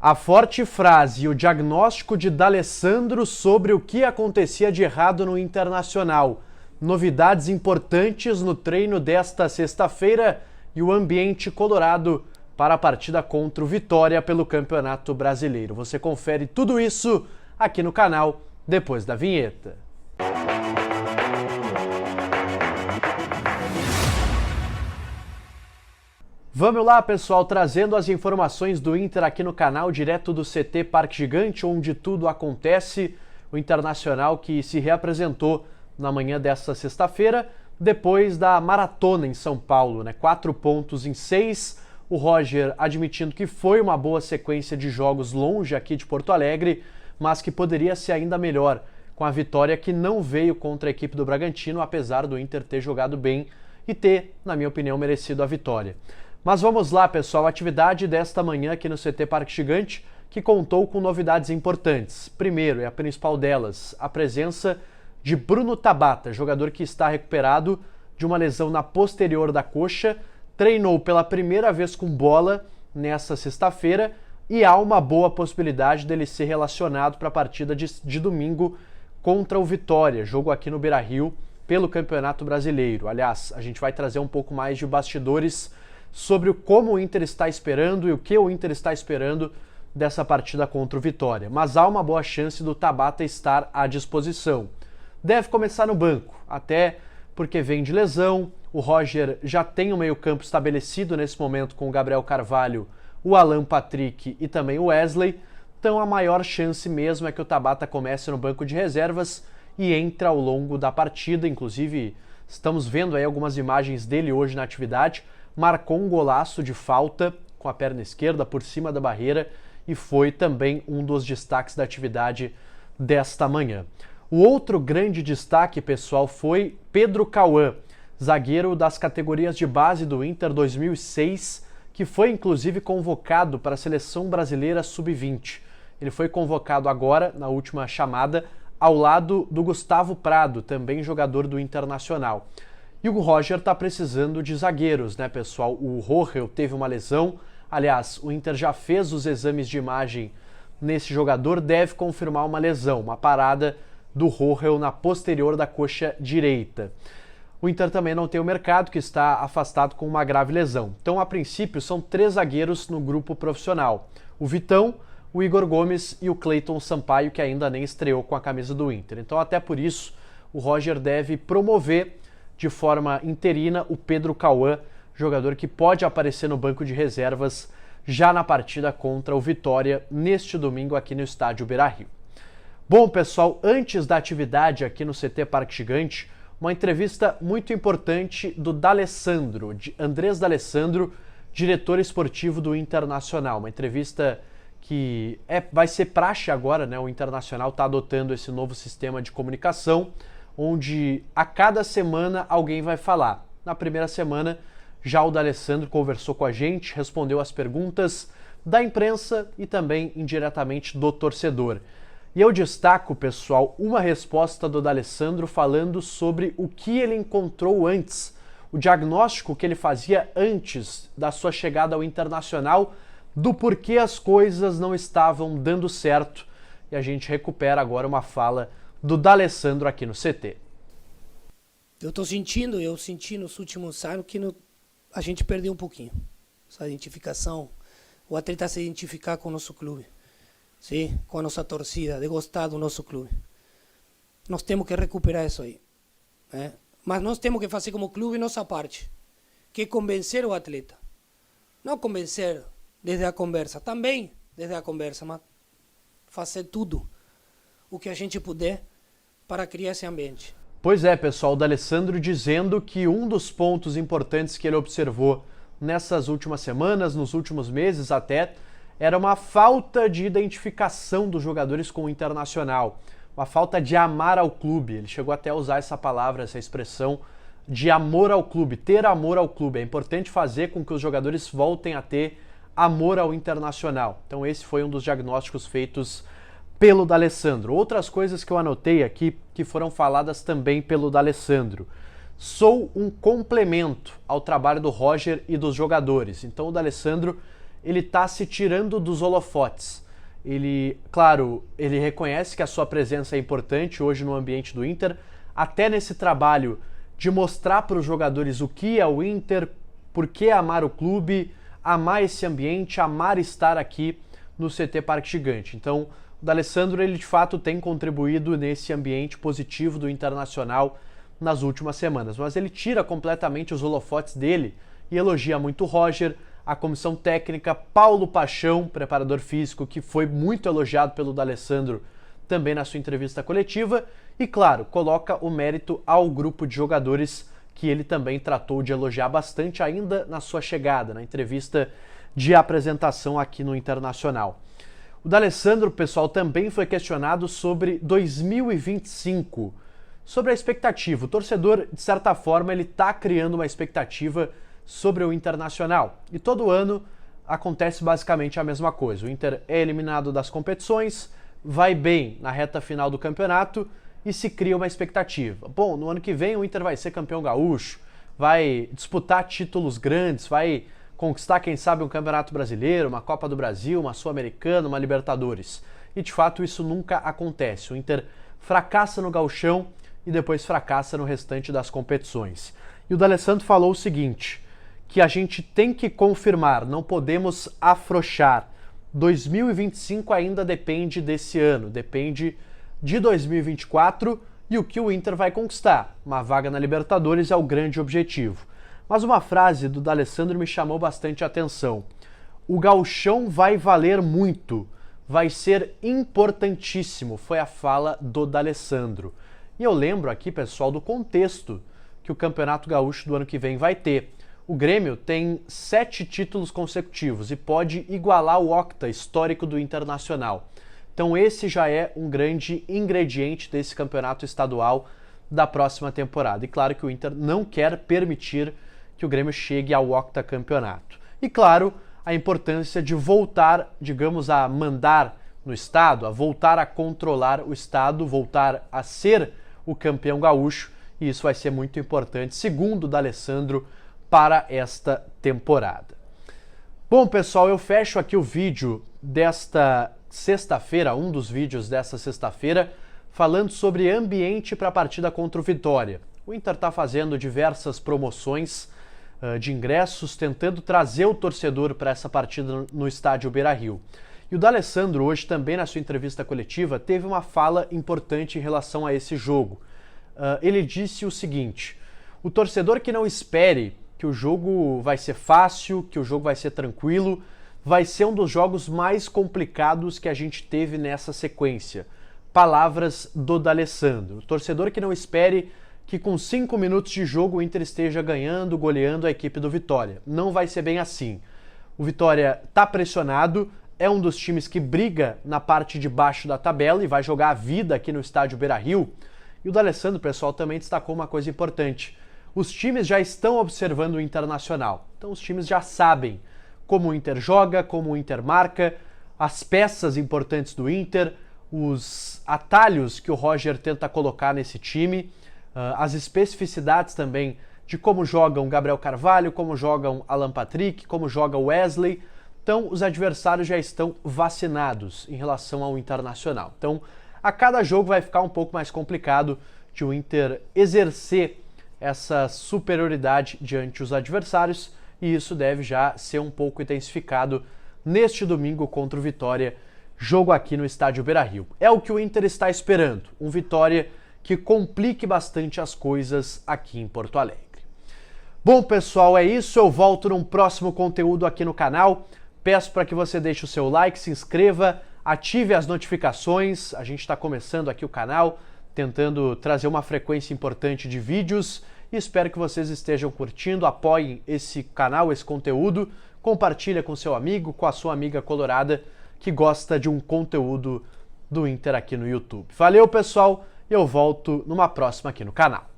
A forte frase e o diagnóstico de D'Alessandro sobre o que acontecia de errado no Internacional. Novidades importantes no treino desta sexta-feira e o ambiente colorado para a partida contra o Vitória pelo Campeonato Brasileiro. Você confere tudo isso aqui no canal depois da vinheta. Vamos lá, pessoal, trazendo as informações do Inter aqui no canal, direto do CT Parque Gigante, onde tudo acontece. O Internacional que se reapresentou na manhã desta sexta-feira, depois da maratona em São Paulo, né? 4 pontos em 6. O Roger admitindo que foi uma boa sequência de jogos longe aqui de Porto Alegre, mas que poderia ser ainda melhor com a vitória que não veio contra a equipe do Bragantino, apesar do Inter ter jogado bem e ter, na minha opinião, merecido a vitória. Mas vamos lá, pessoal, a atividade desta manhã aqui no CT Parque Gigante, que contou com novidades importantes. Primeiro, e a principal delas, a presença de Bruno Tabata, jogador que está recuperado de uma lesão na posterior da coxa, treinou pela primeira vez com bola nessa sexta-feira e há uma boa possibilidade dele ser relacionado para a partida de domingo contra o Vitória, jogo aqui no Beira-Rio pelo Campeonato Brasileiro. Aliás, a gente vai trazer um pouco mais de bastidores sobre como o Inter está esperando e o que o Inter está esperando dessa partida contra o Vitória. Mas há uma boa chance do Tabata estar à disposição. Deve começar no banco, até porque vem de lesão. O Roger já tem o meio-campo estabelecido nesse momento com o Gabriel Carvalho, o Alan Patrick e também o Wesley. Então a maior chance mesmo é que o Tabata comece no banco de reservas e entre ao longo da partida. Inclusive, estamos vendo aí algumas imagens dele hoje na atividade. Marcou um golaço de falta com a perna esquerda por cima da barreira e foi também um dos destaques da atividade desta manhã. O outro grande destaque, pessoal, foi Pedro Cauã, zagueiro das categorias de base do Inter 2006, que foi inclusive convocado para a Seleção Brasileira Sub-20. Ele foi convocado agora, na última chamada, ao lado do Gustavo Prado, também jogador do Internacional. E o Roger está precisando de zagueiros, né, pessoal? O Rohel teve uma lesão. Aliás, o Inter já fez os exames de imagem nesse jogador, deve confirmar uma lesão, uma parada do Rohel na posterior da coxa direita. O Inter também não tem o Mercado, que está afastado com uma grave lesão. Então, a princípio, são 3 zagueiros no grupo profissional. O Vitão, o Igor Gomes e o Cleiton Sampaio, que ainda nem estreou com a camisa do Inter. Então, até por isso, o Roger deve promover de forma interina o Pedro Cauã, jogador que pode aparecer no banco de reservas já na partida contra o Vitória neste domingo aqui no estádio Beira-Rio. Bom, pessoal, antes da atividade aqui no CT Parque Gigante, uma entrevista muito importante do D'Alessandro, de Andrés D'Alessandro, diretor esportivo do Internacional. Uma entrevista que vai ser praxe agora, né? O Internacional está adotando esse novo sistema de comunicação, onde a cada semana alguém vai falar. Na primeira semana, já o D'Alessandro conversou com a gente, respondeu as perguntas da imprensa e também indiretamente do torcedor. E eu destaco, pessoal, uma resposta do D'Alessandro falando sobre o que ele encontrou antes, o diagnóstico que ele fazia antes da sua chegada ao Internacional, do porquê as coisas não estavam dando certo. E a gente recupera agora uma fala do D'Alessandro aqui no CT. Eu senti nos últimos anos que a gente perdeu um pouquinho essa identificação, o atleta se identificar com o nosso clube, sim? Com a nossa torcida, de gostar do nosso clube. Nós temos que recuperar isso aí, né? Mas nós temos que fazer como clube nossa parte, que é convencer o atleta. Não convencer desde a conversa, também desde a conversa, mas fazer tudo o que a gente puder para criar esse ambiente. Pois é, pessoal, o D'Alessandro dizendo que um dos pontos importantes que ele observou nessas últimas semanas, nos últimos meses até, era uma falta de identificação dos jogadores com o Internacional, uma falta de amar ao clube. Ele chegou até a usar essa palavra, essa expressão de amor ao clube, ter amor ao clube. É importante fazer com que os jogadores voltem a ter amor ao Internacional. Então esse foi um dos diagnósticos feitos pelo D'Alessandro. Outras coisas que eu anotei aqui que foram faladas também pelo D'Alessandro. Sou um complemento ao trabalho do Roger e dos jogadores. Então o D'Alessandro ele está se tirando dos holofotes. Claro, ele reconhece que a sua presença é importante hoje no ambiente do Inter, até nesse trabalho de mostrar para os jogadores o que é o Inter, por que amar o clube, amar esse ambiente, amar estar aqui no CT Parque Gigante. Então, o D'Alessandro, ele de fato tem contribuído nesse ambiente positivo do Internacional nas últimas semanas, mas ele tira completamente os holofotes dele e elogia muito o Roger, a comissão técnica, Paulo Paixão, preparador físico, que foi muito elogiado pelo D'Alessandro também na sua entrevista coletiva, e claro, coloca o mérito ao grupo de jogadores que ele também tratou de elogiar bastante ainda na sua chegada, na entrevista de apresentação aqui no Internacional. O D'Alessandro, pessoal, também foi questionado sobre 2025, sobre a expectativa. O torcedor, de certa forma, ele está criando uma expectativa sobre o Internacional. E todo ano acontece basicamente a mesma coisa. O Inter é eliminado das competições, vai bem na reta final do campeonato e se cria uma expectativa. Bom, no ano que vem o Inter vai ser campeão gaúcho, vai disputar títulos grandes, vai conquistar, quem sabe, um campeonato brasileiro, uma Copa do Brasil, uma Sul-Americana, uma Libertadores. E de fato isso nunca acontece. O Inter fracassa no gauchão e depois fracassa no restante das competições. E o D'Alessandro falou o seguinte, que a gente tem que confirmar, não podemos afrouxar. 2025 ainda depende desse ano, depende de 2024 e o que o Inter vai conquistar. Uma vaga na Libertadores é o grande objetivo. Mas uma frase do D'Alessandro me chamou bastante a atenção. O gauchão vai valer muito, vai ser importantíssimo, foi a fala do D'Alessandro. E eu lembro aqui, pessoal, do contexto que o Campeonato Gaúcho do ano que vem vai ter. O Grêmio tem 7 títulos consecutivos e pode igualar o octa histórico do Internacional. Então esse já é um grande ingrediente desse campeonato estadual da próxima temporada. E claro que o Inter não quer permitir que o Grêmio chegue ao octacampeonato. E claro, a importância de voltar, digamos, a mandar no estado, a voltar a controlar o estado, voltar a ser o campeão gaúcho, e isso vai ser muito importante, segundo o D'Alessandro, para esta temporada. Bom, pessoal, eu fecho aqui o vídeo desta sexta-feira, um dos vídeos desta sexta-feira, falando sobre ambiente para a partida contra o Vitória. O Inter está fazendo diversas promoções de ingressos, tentando trazer o torcedor para essa partida no estádio Beira-Rio. E o D'Alessandro hoje também na sua entrevista coletiva teve uma fala importante em relação a esse jogo. Ele disse o seguinte, o torcedor que não espere que o jogo vai ser fácil, que o jogo vai ser tranquilo, vai ser um dos jogos mais complicados que a gente teve nessa sequência. Palavras do D'Alessandro. O torcedor que não espere que com 5 minutos de jogo o Inter esteja ganhando, goleando a equipe do Vitória. Não vai ser bem assim. O Vitória está pressionado, é um dos times que briga na parte de baixo da tabela e vai jogar a vida aqui no estádio Beira-Rio. E o D'Alessandro, pessoal, também destacou uma coisa importante. Os times já estão observando o Internacional. Então os times já sabem como o Inter joga, como o Inter marca, as peças importantes do Inter, os atalhos que o Roger tenta colocar nesse time, as especificidades também de como jogam Gabriel Carvalho, como jogam Alan Patrick, como joga Wesley. Então os adversários já estão vacinados em relação ao Internacional. Então a cada jogo vai ficar um pouco mais complicado de o Inter exercer essa superioridade diante dos adversários, e isso deve já ser um pouco intensificado neste domingo contra o Vitória, jogo aqui no estádio Beira-Rio. É o que o Inter está esperando, um Vitória que complique bastante as coisas aqui em Porto Alegre. Bom, pessoal, é isso, eu volto num próximo conteúdo aqui no canal. Peço para que você deixe o seu like, se inscreva, ative as notificações, a gente está começando aqui o canal, tentando trazer uma frequência importante de vídeos e espero que vocês estejam curtindo, apoiem esse canal, esse conteúdo, compartilha com seu amigo, com a sua amiga colorada que gosta de um conteúdo do Inter aqui no YouTube. Valeu, pessoal, e eu volto numa próxima aqui no canal.